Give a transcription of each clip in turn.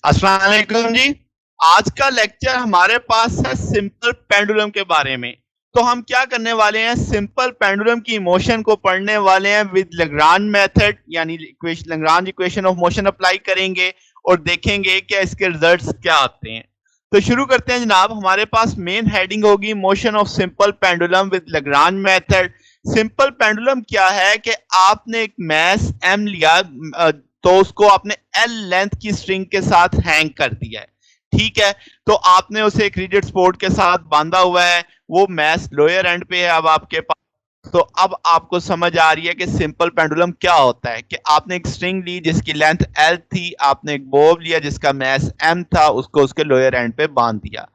अस्सलाम वालेकुम जी। आज का लेक्चर हमारे पास है सिंपल पेंडुलम के बारे में। तो हम क्या करने वाले हैं, सिंपल पेंडुलम की मोशन को पढ़ने वाले हैं विद लैग्रांज मेथड, यानी equation Lagrange equation of motion apply करेंगे और देखेंगे कि इसके रिजल्ट्स क्या आते हैं। तो शुरू करते हैं जनाब। हमारे पास मेन हेडिंग होगी motion of simple pendulum with Lagrange method. Simple pendulum क्या है कि आपने एक मैस एम लिया, तो उसको आपने एल लेंथ की स्ट्रिंग के साथ हैंग कर दिया है। ठीक है, तो आपने उसे एक रिजिड सपोर्ट के साथ बांधा हुआ है। वो मैस लोअर एंड पे है अब आपके पास। तो अब आपको समझ आ रही है कि सिंपल पेंडुलम क्या होता है, कि आपने एक स्ट्रिंग ली जिसकी लेंथ एल थी, आपने एक बॉब लिया जिसका मैस एम था, उसको उसके लोअर एंड पे बांध दिया।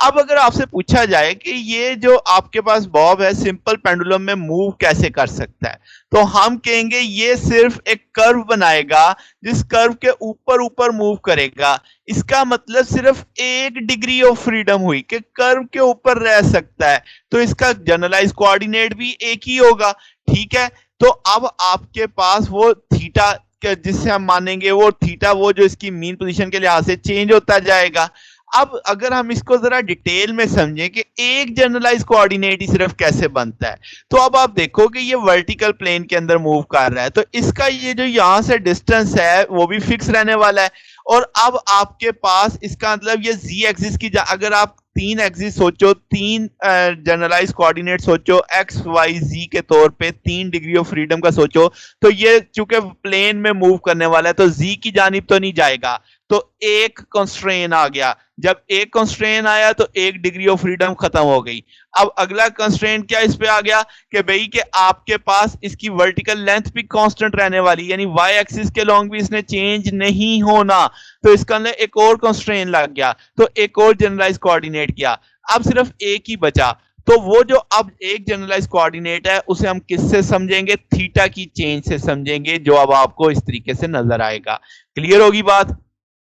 अब अगर आपसे पूछा जाए कि ये जो आपके पास बॉब है सिंपल पेंडुलम में मूव कैसे कर सकता है, तो हम कहेंगे ये सिर्फ एक कर्व बनाएगा, जिस कर्व के ऊपर ऊपर मूव करेगा। इसका मतलब सिर्फ एक डिग्री ऑफ फ्रीडम हुई कि कर्व के ऊपर रह सकता है, तो इसका जनरलाइज कोऑर्डिनेट भी एक ही होगा। ठीक है, तो अब आपके पास वो थीटा जिससे हम मानेंगे वो थीटा, वो जो इसकी मीन पोजीशन के लिहाज से चेंज होता जाएगा। अब अगर हम इसको जरा डिटेल में समझें कि एक जनरलाइज कोऑर्डिनेट ही सिर्फ कैसे बनता है, तो अब आप देखो कि ये वर्टिकल प्लेन के अंदर मूव कर रहा है, तो इसका ये जो यहां से डिस्टेंस है वो भी फिक्स रहने वाला है। और अब आपके पास इसका मतलब ये जी एक्सिस की, अगर आप तीन एक्सिस सोचो, तीन जनरलाइज कोऑर्डिनेट सोचो, एक्स वाई जी के तौर पे तीन डिग्री ऑफ फ्रीडम का सोचो, तो ये चूंकि प्लेन में मूव करने वाला है तो जी की जानिब तो नहीं जाएगा। तो एक कंस्ट्रेन आ गया। जब एक कंस्ट्रेन आया तो एक डिग्री ऑफ फ्रीडम खत्म हो गई। अब अगला कंस्ट्रेन क्या इस पे आ गया कि भाई कि आपके पास इसकी वर्टिकल लेंथ भी कांस्टेंट रहने वाली, यानी वाई एक्सिस के लॉन्ग भी इसने चेंज नहीं होना। तो इसका अंदर एक और कंस्ट्रेन लग गया, तो एक और जनरलाइज कोऑर्डिनेट किया। अब सिर्फ एक ही बचा। तो वो जो अब एक जनरलाइज कोऑर्डिनेट है उसे हम किससे समझेंगे, थीटा की चेंज से समझेंगे, जो अब आपको इस तरीके से नजर आएगा। क्लियर होगी बात?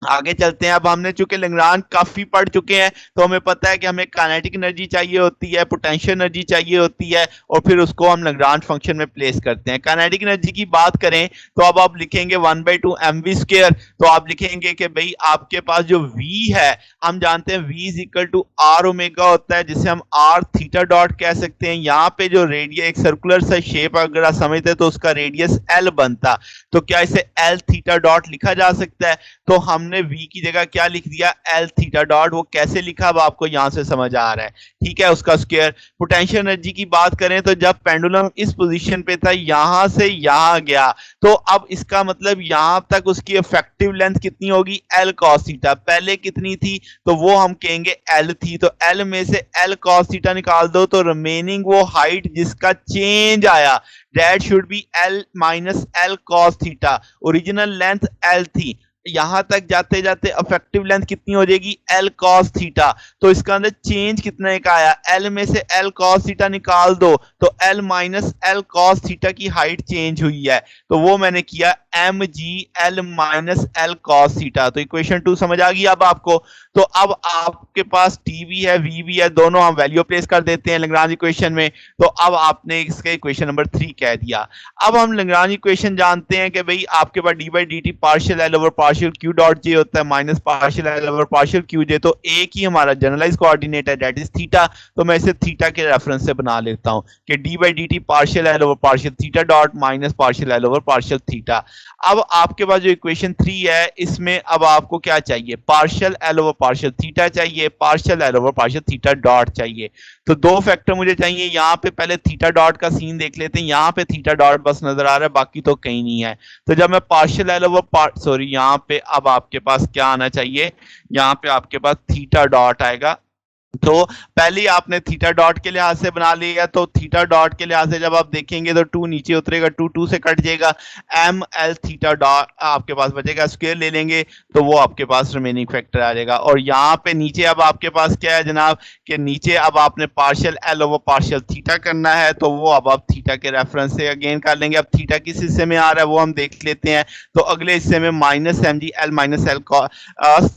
आगे चलते हैं। अब हमने चूंकि लैग्रांज काफी पढ़ चुके हैं, तो हमें पता है कि हमें काइनेटिक एनर्जी चाहिए होती है, पोटेंशियल एनर्जी चाहिए होती है, और फिर उसको हम लैग्रांज फंक्शन में प्लेस करते हैं। काइनेटिक एनर्जी की बात करें तो अब आप लिखेंगे 1/2 mv²। तो आप लिखेंगे कि भाई आपके पास जो v है, हम जानते हैं v is equal to R omega होता है, जिसे हम आर थीटा डॉट कह सकते हैं। यहाँ पे जो रेडियस, एक सर्कुलर सा शेप अगर आप समझते हैं तो उसका रेडियस एल बनता, तो क्या इसे एल थीटा डॉट लिखा जा सकता है? तो हमने v की जगह क्या लिख दिया, एल थीटा डॉट। वो कैसे लिखा अब आपको यहां से समझ आ रहा है। ठीक है, उसका स्क्वायर। पोटेंशियल एनर्जी की बात करें तो जब पेंडुलम इस पोजीशन पे था, यहां से यहां गया, तो अब इसका मतलब यहां तक उसकी इफेक्टिव लेंथ कितनी होगी, एल कॉस थीटा। पहले कितनी थी, तो वो हम कहेंगे एल थी। तो एल में से एल कॉस थीटा निकाल दो, तो रिमेनिंग वो हाइट जिसका चेंज आया, that should be L minus L cos theta. Original length L थी, यहां तक जाते जाते इफेक्टिव लेंथ कितनी हो जाएगी, एल कॉस थीटा। तो इसका अंदर चेंज कितने का आया, एल में से एल कॉस थीटा निकाल दो, तो L minus L cos theta की हाइट चेंज हुई है, तो वो मैंने किया M G L minus L cos theta. तो इक्वेशन 2 समझ आ गई अब आपको? तो अब आपके पास टी भी है, वी भी है, दोनों हम वैल्यू प्लेस कर देते हैं लैग्रांज इक्वेशन में। तो अब आपने इसके इक्वेशन नंबर 3 कह दिया। अब हम लैग्रांज इक्वेशन जानते हैं कि भाई आपके पास D by D T partial L over partial Q dot J होता है, minus partial L over partial Q J. तो एक ही हमारा जनरलाइज कोऑर्डिनेट है, दैट इज थीटा। तो मैं इसे थीटा के रेफरेंस से बना लेता हूं कि D by D T partial L over partial theta dot minus partial L over partial theta. अब आपके पास जो इक्वेशन 3 है, इसमें अब आपको क्या चाहिए, partial L over partial theta चाहिए, partial L over partial theta dot चाहिए। तो दो फैक्टर मुझे चाहिए। यहाँ पे पहले थीटा डॉट का सीन देख लेते हैं। यहाँ पे थीटा डॉट बस नजर आ रहा है, बाकी तो कहीं नहीं है। तो जब मैं पार्शियल एल ओवर सॉरी, यहाँ पे अब आपके पास क्या आना चाहिए, यहाँ पे आपके पास थीटा डॉट आएगा। तो पहले आपने थीटा डॉट के लिहाज से बना लिया, तो थीटा डॉट के लिहाज से जब आप देखेंगे तो टू नीचे उतरेगा, टू टू से कट जाएगा, एम एल थीटा डॉट आपके पास बचेगा। स्क्वायर ले लेंगे तो वो आपके पास रिमेनिंग फैक्टर आ जाएगा। और यहाँ पे नीचे अब आपके पास क्या है जनाब, कि नीचे अब आपने partial L over partial theta करना है, तो वो अब आप थीटा के रेफरेंस से अगेन कर लेंगे। अब थीटा किस हिस्से में आ रहा है वो हम देख लेते हैं। तो अगले हिस्से में minus M G L minus L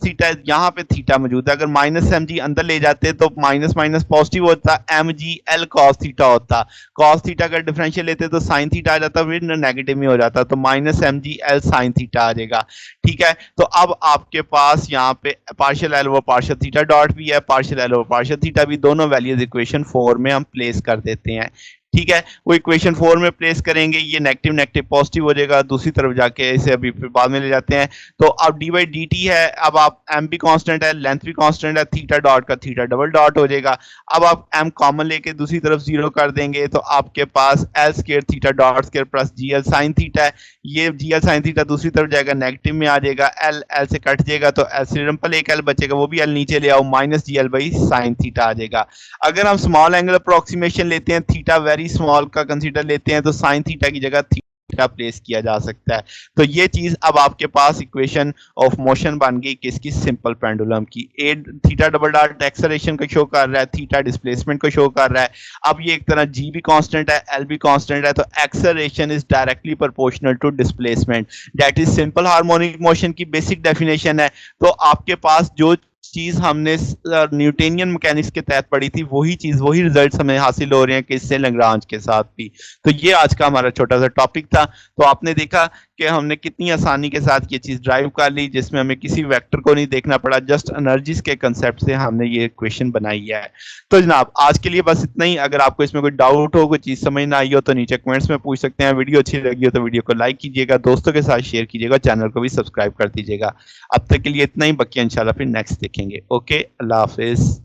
theta, यहाँ पे थीटा मौजूद है। अगर माइनस एम जी अंदर ले जाते लेते तो माइनस माइनस पॉजिटिव होता, mgl cos थीटा होता। cos थीटा का डिफरेंशियल लेते तो sin थीटा आ जाता, फिर नेगेटिव में हो जाता तो माइनस mgl sin थीटा आ जाएगा। ठीक है, तो अब आपके पास यहाँ पे partial L over partial theta dot भी है, partial L over partial theta भी, दोनों वैल्यूज इक्वेशन 4 में हम प्लेस कर देते हैं। ठीक है, वो इक्वेशन 4 में प्लेस करेंगे, ये नेगेटिव नेगेटिव पॉजिटिव हो जाएगा, दूसरी तरफ जाके इसे अभी फिर बाद में ले जाते हैं। तो अब डी बाई डी टी है, अब आप एम भी कांस्टेंट है, लेंथ भी कांस्टेंट है, थीटा डॉट का थीटा डबल डॉट हो जाएगा। अब आप एम कॉमन लेके दूसरी तरफ जीरो कर देंगे तो आपके पास L square theta dot square plus g L sine theta है, ये जी एल साइन थीटा दूसरी तरफ जाएगा, नेगेटिव में आ जाएगा, एल एल से कट जाएगा तो एल सिंपल एक एल बचेगा, वो भी एल नीचे ले आओ, minus g L by sine theta आ जाएगा। अगर हम स्मॉल एंगल अप्रोक्सीमेशन लेते हैं, थीटा वेरी स्मॉल का कंसीडर लेते हैं तो साइन थीटा की जगह थीटा प्लेस किया जा सकता है। तो ये चीज अब आपके पास इक्वेशन ऑफ मोशन बन गई किसकी, सिंपल पेंडुलम की। ए थीटा डबल डॉट एक्सेलरेशन को शो कर रहा है, थीटा डिस्प्लेसमेंट को शो कर रहा है। अब ये एक तरह जी भी कांस्टेंट है, एल भी कांस्टेंट है, तो acceleration is directly proportional to displacement, that is simple harmonic motion की बेसिक डेफिनेशन है। तो आपके पास जो चीज हमने न्यूटोनियन मैकेनिक्स के तहत पढ़ी थी वही चीज, वही रिजल्ट्स हमें हासिल हो रहे हैं किससे, लैग्रांज के साथ भी। तो ये आज का हमारा छोटा सा टॉपिक था। तो आपने देखा कि हमने कितनी आसानी के साथ ये चीज ड्राइव कर ली, जिसमें हमें किसी वेक्टर को नहीं देखना पड़ा, जस्ट एनर्जीज के कंसेप्ट से हमने ये इक्वेशन बनाई है। तो जनाब आज के लिए बस इतना ही। अगर आपको इसमें कोई डाउट हो, कोई चीज समझ ना आई हो तो नीचे कमेंट्स में पूछ सकते हैं। वीडियो अच्छी लगी हो तो वीडियो को लाइक कीजिएगा, दोस्तों के साथ शेयर कीजिएगा, चैनल को भी सब्सक्राइब कर दीजिएगा। अब तक के लिए इतना ही, बाकी इंशाल्लाह फिर नेक्स्ट देखेंगे। ओके, अल्लाह हाफिज।